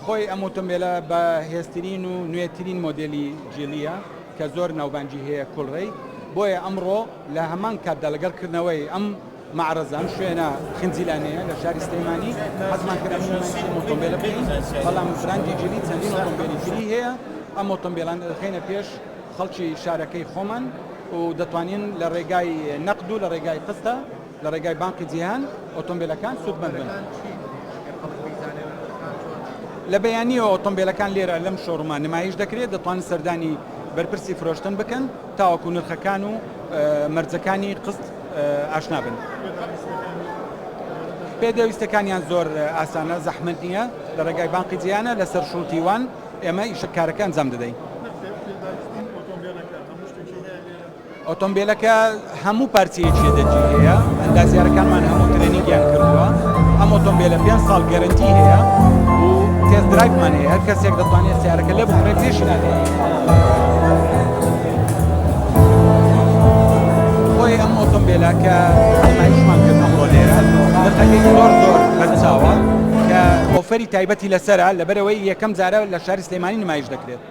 خۆی ئەم ئۆتۆمبیلە بە هێزترین و نوێترین مۆدلی جێلیە کە زۆر ناوبانجی هەیە کوڵڕێی بۆیە ئەمڕۆ لە هەمان کاتدا لەگەڵکردنەوەی ئەم معرەزان شوێنە خنجیلانەیە لە شاری سلێمانی حەزمان کرد ئۆتۆمبیلە بکەین بەڵام براندی جێلی چەندین ئۆتۆمبیلی تری هەیە ئەم ئۆتۆمبیلان دەخینە پێش خەڵکی شارەکەی خۆمان و دەتوانین لە ڕێگای نەقد و لە ڕێگای قستە لە ڕێگای بانقی جیهان ئۆتۆمبیلەکان سوودمەند بن. لە بەیانیەوە ئۆتۆمبیلەکان لێرە لەم شۆڕمان نمایش دەکرێت دەتوانن سەردانی بەرپرسی فرۆشتن بکەن تاوەکو نرخەکان و مەرجەکانی قست ئاشنا بن. پێدەویستەکانیان زۆر ئاسانە زەحمەت نییە لە ڕێگای بانقی جیهانە لەسەر شوڵتیوان ئێمە ئیشکارەکە ئەنجام دەدەین. ئۆتۆمبیلەکە هەموو پارچەیەکی دەجی هەیە ئەندازیارەکانمان هەموو ترێنینگیان کردووە ئەم ئۆتۆمبیلە 5 ساڵ گەرنتی هەیە و تێست درایڤمان هەیە هەر کەسێک دەتوانێت سیارەکە لێ بخڕێ پێشی نادێت. خۆی ئەم ئۆتۆمبیلە کە ئەمایشمان کرد ئەمڕۆ لێرە نرخەکەی زۆر بەرچاوە کە ئۆفەری تایبەتی لەسەرە لەبەرەوەی یەکەم جارە لە شاری سلێمانی نمایش دەکرێت.